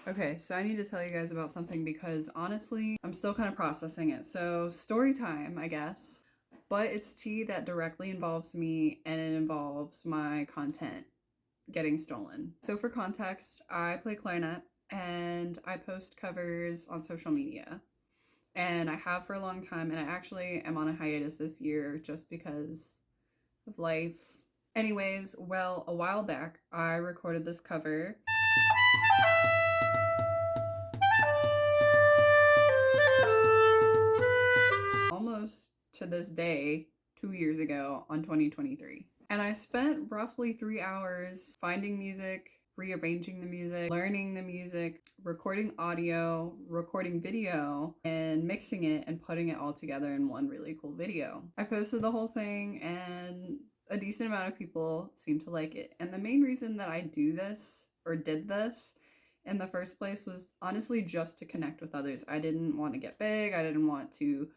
Okay, so I need to tell you guys about something because honestly, I'm still kind of processing it. So, story time, I guess. But it's tea that directly involves me and it involves my content getting stolen. So, for context, I play clarinet and I post covers on social media. And I have for a long time, and I actually am on a hiatus this year just because of life. Anyways, well, a while back, I recorded this cover. Almost to this day, 2 years ago on 2023. And I spent roughly 3 hours finding music, rearranging the music, learning the music, recording audio, recording video, and mixing it and putting it all together in one really cool video. I posted the whole thing and a decent amount of people seemed to like it. And the main reason that I do this or did this in the first place was honestly just to connect with others. I didn't want to get big. I didn't want to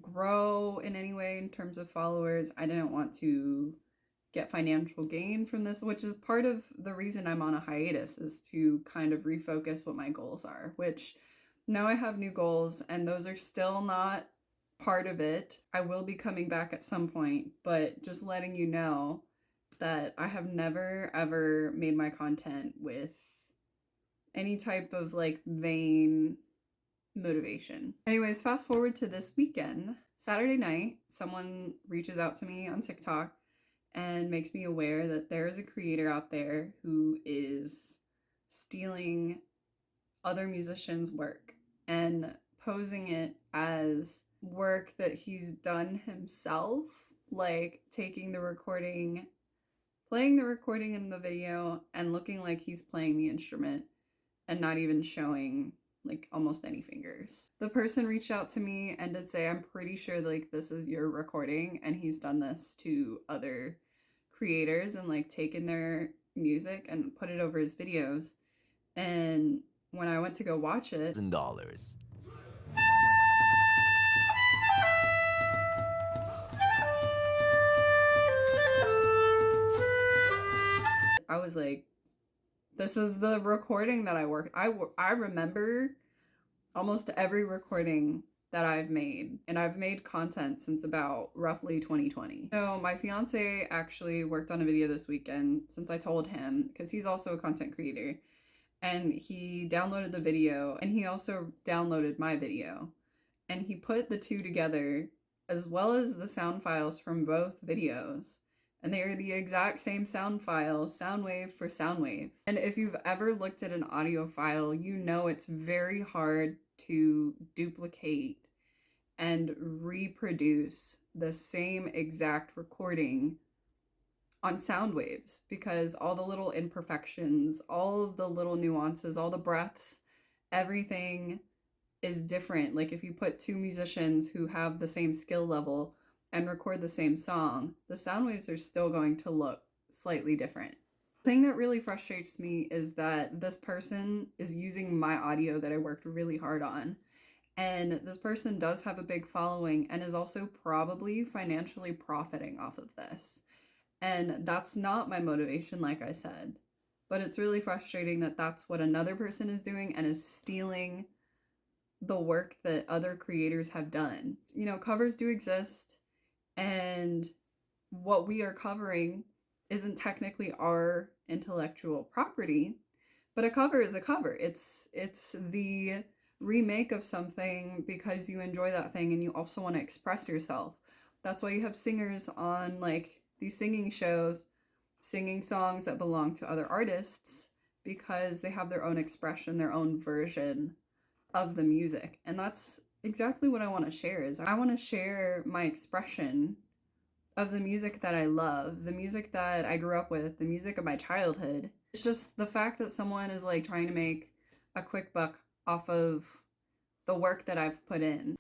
grow in any way in terms of followers. I didn't want to get financial gain from this, which is part of the reason I'm on a hiatus, is to kind of refocus what my goals are, which now I have new goals and those are still not part of it. I will be coming back at some point, but just letting you know that I have never ever made my content with any type of like vain motivation. Anyways, fast forward to this weekend. Saturday night, someone reaches out to me on TikTok and makes me aware that there is a creator out there who is stealing other musicians' work and posing it as work that he's done himself, like taking the recording, playing the recording in the video and looking like he's playing the instrument and not even showing like almost any fingers. The person reached out to me and did say, I'm pretty sure like this is your recording, and he's done this to other creators and like taken their music and put it over his videos. And when I went to go watch it, $1,000. I was like, this is the recording that I worked. I remember almost every recording that I've made, and I've made content since about roughly 2020. So my fiance actually worked on a video this weekend since I told him, because he's also a content creator, and he downloaded the video and he also downloaded my video and he put the two together as well as the sound files from both videos. And they are the exact same sound file, sound wave for sound wave. And if you've ever looked at an audio file, you know it's very hard to duplicate and reproduce the same exact recording on sound waves, because all the little imperfections, all of the little nuances, all the breaths, everything is different. Like if you put two musicians who have the same skill level and record the same song, the sound waves are still going to look slightly different. The thing that really frustrates me is that this person is using my audio that I worked really hard on. And this person does have a big following and is also probably financially profiting off of this. And that's not my motivation, like I said. But it's really frustrating that that's what another person is doing and is stealing the work that other creators have done. You know, covers do exist, and what we are covering isn't technically our intellectual property, but a cover is a cover. It's the remake of something because you enjoy that thing and you also want to express yourself. That's why you have singers on like these singing shows singing songs that belong to other artists, because they have their own expression, their own version of the music. And that's exactly what I want to share. Is I want to share my expression of the music that I love, the music that I grew up with, the music of my childhood. It's just the fact that someone is like trying to make a quick buck off of the work that I've put in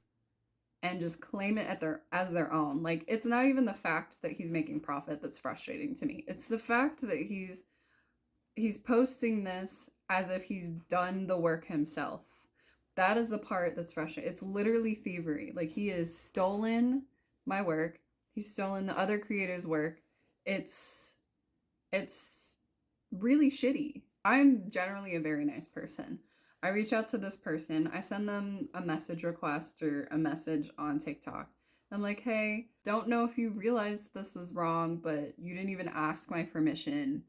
and just claim it as their own. Like, it's not even the fact that he's making profit that's frustrating to me. It's the fact that he's posting this as if he's done the work himself. That is the part that's frustrating. It's literally thievery. Like, he has stolen my work. He's stolen the other creators' work. It's really shitty. I'm generally a very nice person. I reach out to this person, I send them a message request or a message on TikTok. I'm like, hey, don't know if you realized this was wrong, but you didn't even ask my permission.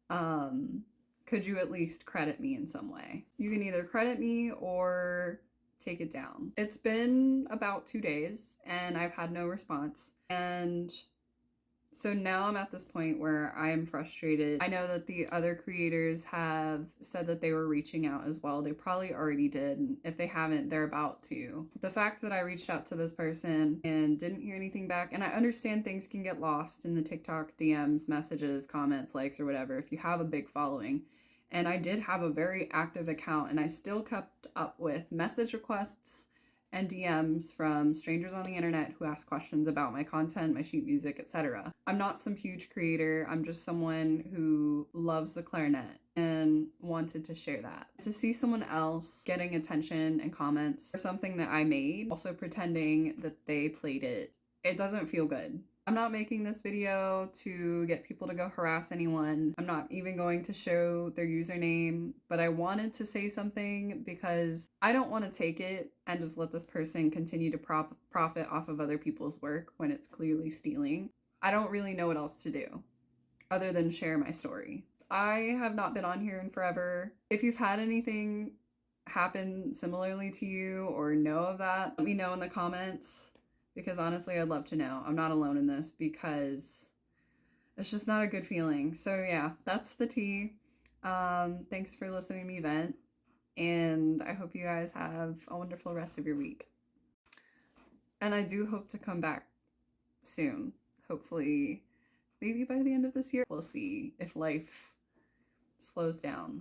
Could you at least credit me in some way? You can either credit me or take it down. It's been about 2 days and I've had no response. And so now I'm at this point where I am frustrated. I know that the other creators have said that they were reaching out as well. They probably already did. And if they haven't, they're about to. The fact that I reached out to this person and didn't hear anything back, and I understand things can get lost in the TikTok DMs, messages, comments, likes, or whatever if you have a big following. And I did have a very active account and I still kept up with message requests and DMs from strangers on the internet who ask questions about my content, my sheet music, etc. I'm not some huge creator. I'm just someone who loves the clarinet and wanted to share that. To see someone else getting attention and comments for something that I made, also pretending that they played it, it doesn't feel good. I'm not making this video to get people to go harass anyone. I'm not even going to show their username, but I wanted to say something because I don't want to take it and just let this person continue to profit off of other people's work when it's clearly stealing. I don't really know what else to do other than share my story. I have not been on here in forever. If you've had anything happen similarly to you or know of that, let me know in the comments. Because honestly, I'd love to know. I'm not alone in this because it's just not a good feeling. So yeah, that's the tea. Thanks for listening to me vent. And I hope you guys have a wonderful rest of your week. And I do hope to come back soon. Hopefully, maybe by the end of this year. We'll see if life slows down.